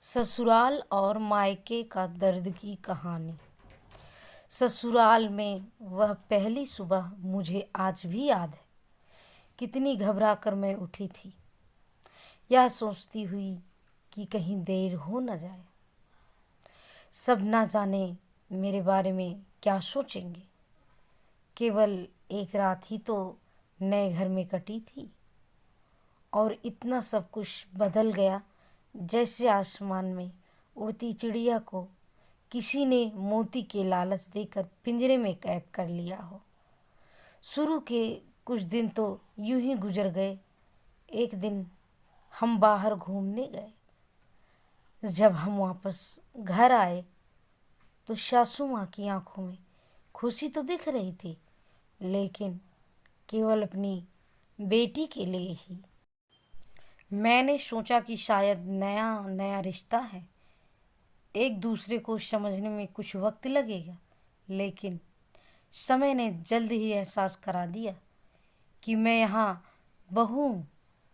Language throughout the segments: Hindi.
ससुराल और मायके का दर्द की कहानी। ससुराल में वह पहली सुबह मुझे आज भी याद है। कितनी घबरा कर मैं उठी थी, यह सोचती हुई कि कहीं देर हो न जाए। सब ना जाने मेरे बारे में क्या सोचेंगे। केवल एक रात ही तो नए घर में कटी थी और इतना सब कुछ बदल गया जैसे आसमान में उड़ती चिड़िया को किसी ने मोती के लालच देकर पिंजरे में कैद कर लिया हो। शुरू के कुछ दिन तो यूं ही गुजर गए। एक दिन हम बाहर घूमने गए। जब हम वापस घर आए तो सासू माँ की आंखों में खुशी तो दिख रही थी, लेकिन केवल अपनी बेटी के लिए ही। मैंने सोचा कि शायद नया नया रिश्ता है, एक दूसरे को समझने में कुछ वक्त लगेगा, लेकिन समय ने जल्द ही एहसास करा दिया कि मैं यहाँ बहू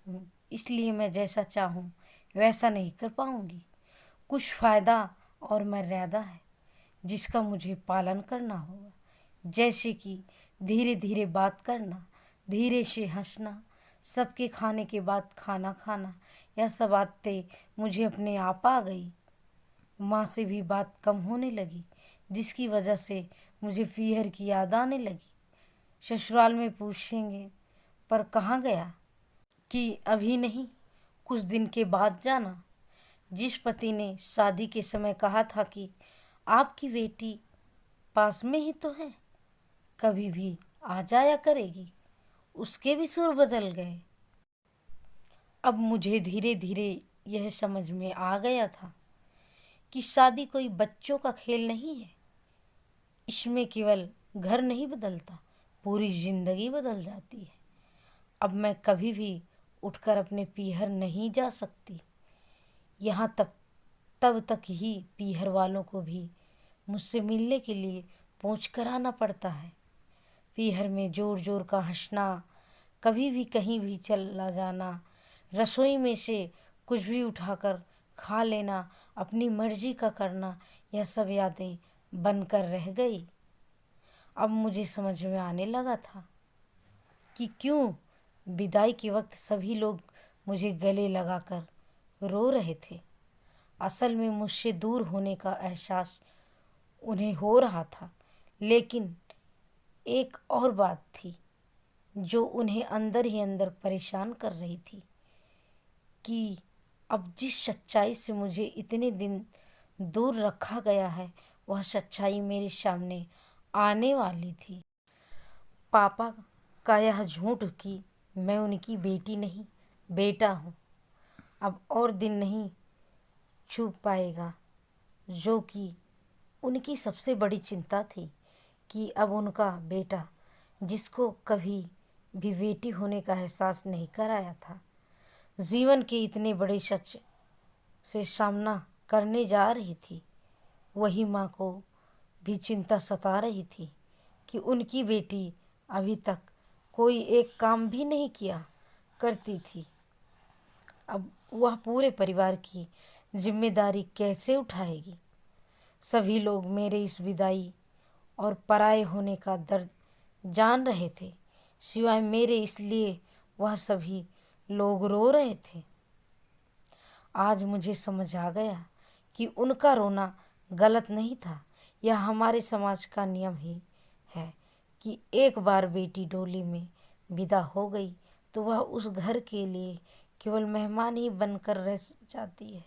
हूँ, इसलिए मैं जैसा चाहूँ वैसा नहीं कर पाऊँगी। कुछ फ़ायदा और मर्यादा है जिसका मुझे पालन करना होगा, जैसे कि धीरे धीरे बात करना, धीरे से हंसना, सबके खाने के बाद खाना खाना। यह सब आदतें मुझे अपने आप आ गई। माँ से भी बात कम होने लगी, जिसकी वजह से मुझे पीहर की याद आने लगी। ससुराल में पूछेंगे पर कहाँ गया, कि अभी नहीं, कुछ दिन के बाद जाना। जिस पति ने शादी के समय कहा था कि आपकी बेटी पास में ही तो है, कभी भी आ जाया करेगी, उसके भी सुर बदल गए। अब मुझे धीरे धीरे यह समझ में आ गया था कि शादी कोई बच्चों का खेल नहीं है। इसमें केवल घर नहीं बदलता, पूरी जिंदगी बदल जाती है। अब मैं कभी भी उठकर अपने पीहर नहीं जा सकती। यहाँ तक तब तक ही पीहर वालों को भी मुझसे मिलने के लिए पहुँच कर आना पड़ता है। पीहर में जोर जोर का हंसना, कभी भी कहीं भी चला जाना, रसोई में से कुछ भी उठाकर खा लेना, अपनी मर्जी का करना, यह सब यादें बनकर रह गई। अब मुझे समझ में आने लगा था कि क्यों विदाई के वक्त सभी लोग मुझे गले लगाकर रो रहे थे। असल में मुझसे दूर होने का एहसास उन्हें हो रहा था, लेकिन एक और बात थी जो उन्हें अंदर ही अंदर परेशान कर रही थी कि अब जिस सच्चाई से मुझे इतने दिन दूर रखा गया है, वह सच्चाई मेरे सामने आने वाली थी। पापा का यह झूठ कि मैं उनकी बेटी नहीं बेटा हूँ, अब और दिन नहीं छुप पाएगा, जो कि उनकी सबसे बड़ी चिंता थी कि अब उनका बेटा, जिसको कभी भी बेटी होने का एहसास नहीं कराया था, जीवन के इतने बड़े सच से सामना करने जा रही थी। वही माँ को भी चिंता सता रही थी कि उनकी बेटी अभी तक कोई एक काम भी नहीं किया करती थी। अब वह पूरे परिवार की जिम्मेदारी कैसे उठाएगी। सभी लोग मेरे इस विदाई और पराये होने का दर्द जान रहे थे, सिवाय मेरे, इसलिए वह सभी लोग रो रहे थे। आज मुझे समझ आ गया कि उनका रोना गलत नहीं था। यह हमारे समाज का नियम ही है कि एक बार बेटी डोली में विदा हो गई तो वह उस घर के लिए केवल मेहमान ही बनकर रह जाती है।